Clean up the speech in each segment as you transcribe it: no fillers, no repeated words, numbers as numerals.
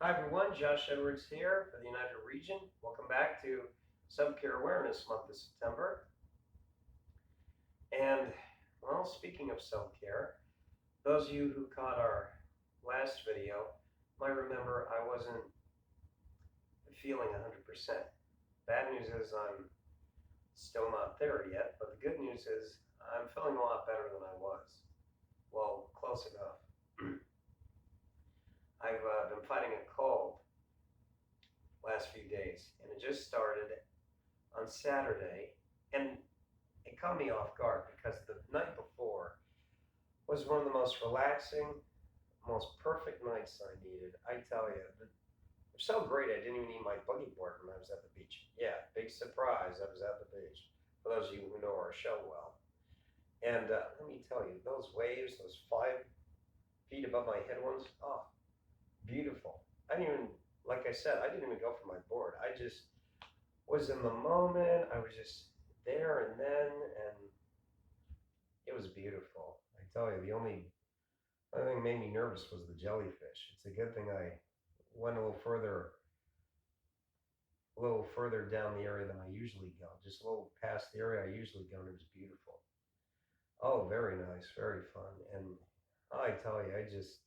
Hi everyone, Josh Edwards here for the United Region. Welcome back to Self-Care Awareness Month of September. And, well, speaking of self-care, those of you who caught our last video might remember I wasn't feeling 100%. Bad news is I'm still not there yet, but the good news is I'm feeling a lot better than I was. Well, close enough. I've been fighting a cold last few days, and it just started on Saturday, and it caught me off guard because the night before was one of the most relaxing, most perfect nights I needed. I tell you, they're so great. I didn't even need my boogie board when I was at the beach. Yeah, big surprise. I was at the beach. For those of you who know our show well, and let me tell you, those waves, those 5 feet above my head ones, oh, beautiful. I didn't even, like I said, I didn't even go for my board. I just was in the moment. I was just there and then, and it was beautiful. I tell you, the only thing that made me nervous was the jellyfish. It's a good thing I went a little further down the area than I usually go. Just a little past the area I usually go, and it was beautiful. Oh, very nice, very fun, and I tell you, I just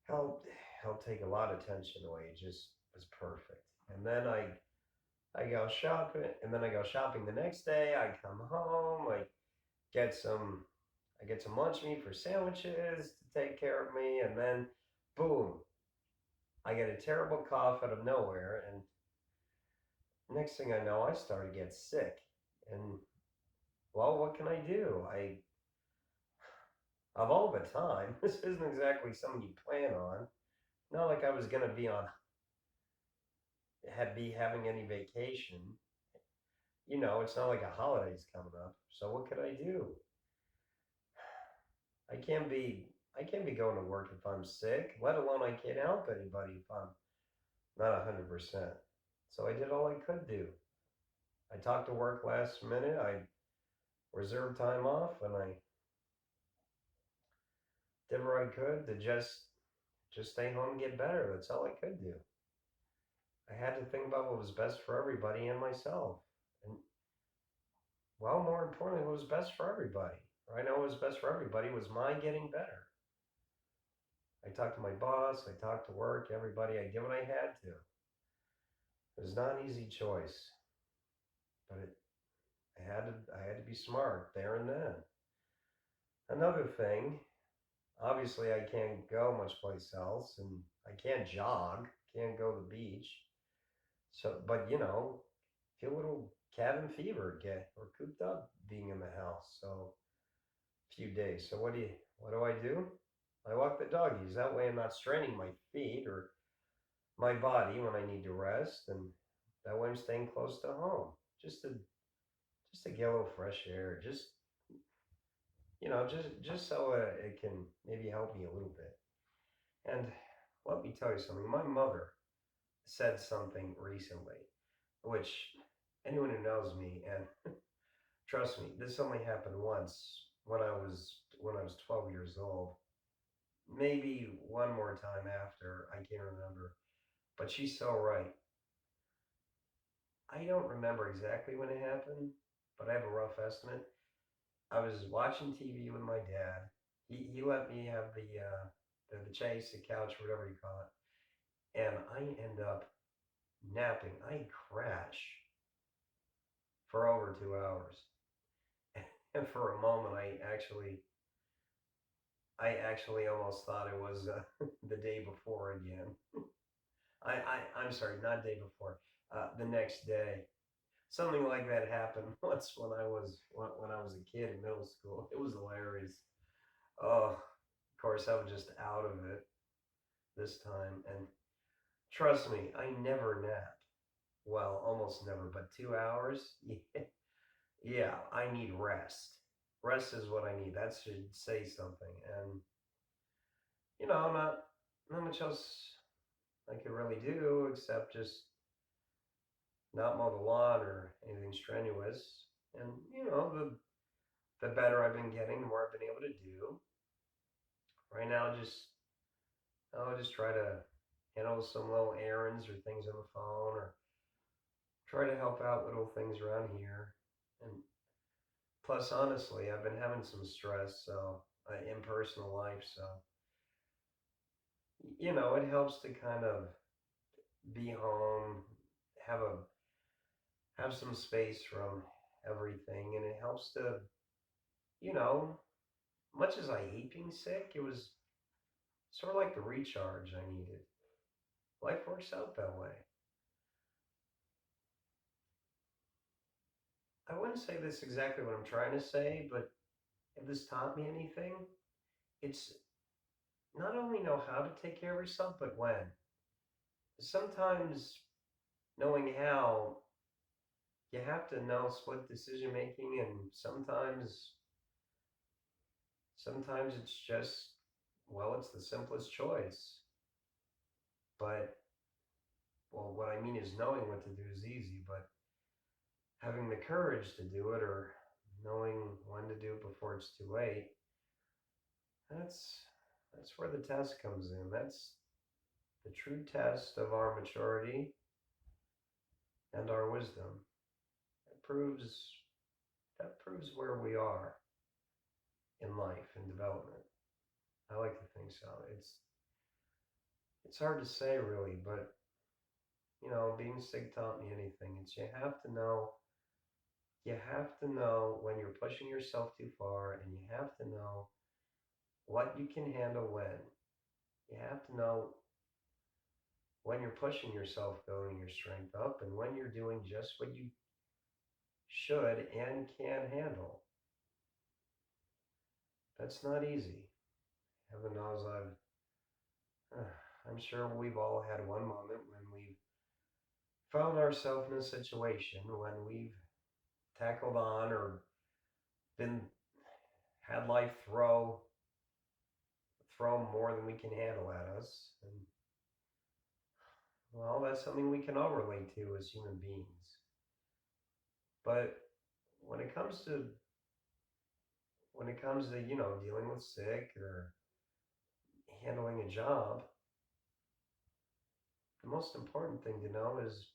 helped helped take a lot of tension away. It just was perfect. And then I go shopping, and then I go shopping the next day. I come home, get some I get some lunch meat for sandwiches to take care of me, and then boom, I get a terrible cough out of nowhere, and next thing I know, I start to get sick. And well, what can I do? I of all the time, this isn't exactly something you plan on. Not like I was gonna be having any vacation. It's not like a holiday's coming up. So what could I do? I can't be I can't be going to work if I'm sick, let alone I can't help anybody if I'm not 100%. So I did all I could do. I talked to work last minute. I reserved time off, and I did what I could to just stay home and get better. That's all I could do. I had to think about what was best for everybody and myself. And well, more importantly, what was best for everybody. I know what was best for everybody was my getting better. I talked to my boss, I talked to work, everybody. I did what I had to. It was not an easy choice, but I had to be smart there and then. Another thing, obviously I can't go much place else, and I can't jog, can't go to the beach. So, but feel a little cabin fever, get or cooped up being in the house. So a few days. So what do I do? I walk the doggies. That way I'm not straining my feet or my body when I need to rest, and that way I'm staying close to home. Just to just to get a little fresh air. Just so it can maybe help me a little bit. And let me tell you something. My mother said something recently, which anyone who knows me, and trust me, this only happened once when I was 12 years old. Maybe one more time after, I can't remember. But she's so right. I don't remember exactly when it happened, but I have a rough estimate. I was watching TV with my dad. He let me have the chase, the couch, whatever you call it, and I end up napping. I crash for over 2 hours, and for a moment, I actually almost thought it was the day before again. I'm sorry, not day before. The next day, something like that happened once when I was a kid in middle school. It was hilarious. Oh, of course, I was just out of it this time, and trust me, I never nap. Well, almost never, but 2 hours. Yeah, I need rest. Rest is what I need. That should say something. And not much else I could really do except just not mow the lawn or anything strenuous. And the better I've been getting, the more I've been able to do. Right now, I'll just try to. handle some little errands or things on the phone, or try to help out little things around here. And plus, honestly, I've been having some stress, so in personal life, so it helps to kind of be home, have a have some space from everything, and it helps to, you know, much as I hate being sick, it was sort of like the recharge I needed. Life works out that way. I wouldn't say this exactly what I'm trying to say, but if this taught me anything, it's not only know how to take care of yourself, but when. Sometimes knowing how, you have to know split decision making, and sometimes it's just, well, it's the simplest choice. But, well, what I mean is knowing what to do is easy, but having the courage to do it, or knowing when to do it before it's too late, that's that's where the test comes in. That's the true test of our maturity and our wisdom. It proves that proves where we are in life and development. I like to think so. It's hard to say really, but being sick taught me anything. It's you have to know when you're pushing yourself too far, and you have to know what you can handle when. You have to know when you're pushing yourself, building your strength up, and when you're doing just what you should and can handle. That's not easy. Heaven knows I'm sure we've all had one moment when we've found ourselves in a situation when we've tackled on, or been had life throw more than we can handle at us. And well, that's something we can all relate to as human beings. But when it comes to dealing with sick or handling a job, the most important thing to know is,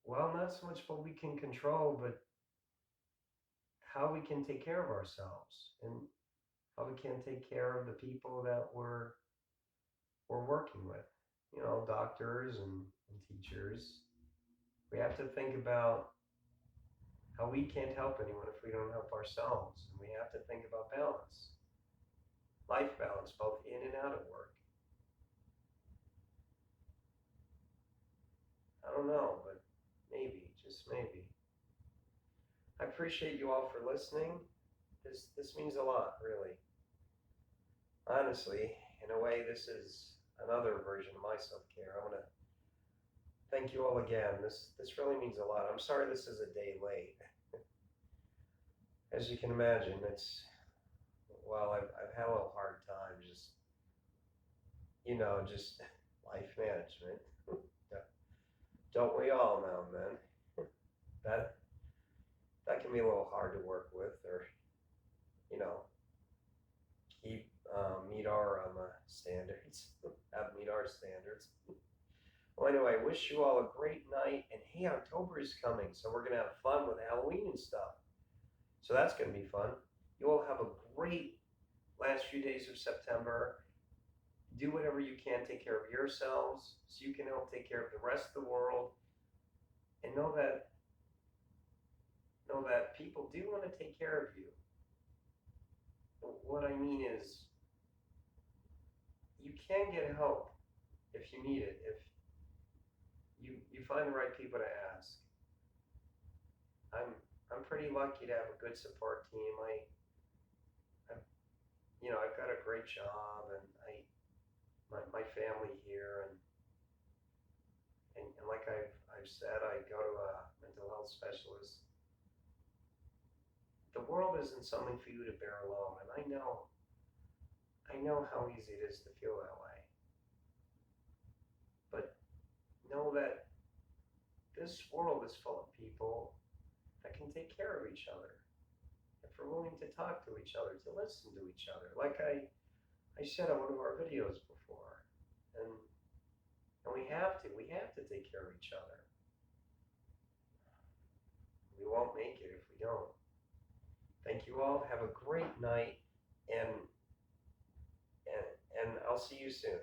well, not so much what we can control, but how we can take care of ourselves, and how we can take care of the people that we're working with. Doctors and teachers. We have to think about how we can't help anyone if we don't help ourselves. And we have to think about balance, life balance, both in and out of work. I don't know, but maybe, just maybe. I appreciate you all for listening. This means a lot, really. Honestly, in a way, this is another version of my self care. I want to thank you all again. This really means a lot. I'm sorry this is a day late. As you can imagine, I've had a little hard time just life management. Don't we all now and then? That that can be a little hard to work with, or you know, keep meet our standards, have meet our standards. Well, anyway, wish you all a great night. And hey, October is coming, so we're gonna have fun with Halloween and stuff. So that's gonna be fun. You all have a great last few days of September. Do whatever you can, take care of yourselves, so you can help take care of the rest of the world. And know that people do want to take care of you. What I mean is, you can get help if you need it, if you find the right people to ask. I'm I'm pretty lucky to have a good support team. I I've got a great job, and my family here, and like I've said, I go to a mental health specialist. The world isn't something for you to bear alone, and I know how easy it is to feel that way. But know that this world is full of people that can take care of each other, if we're willing to talk to each other, to listen to each other. Like I said on one of our videos before, and we have to. We have to take care of each other. We won't make it if we don't. Thank you all. Have a great night, and and I'll see you soon.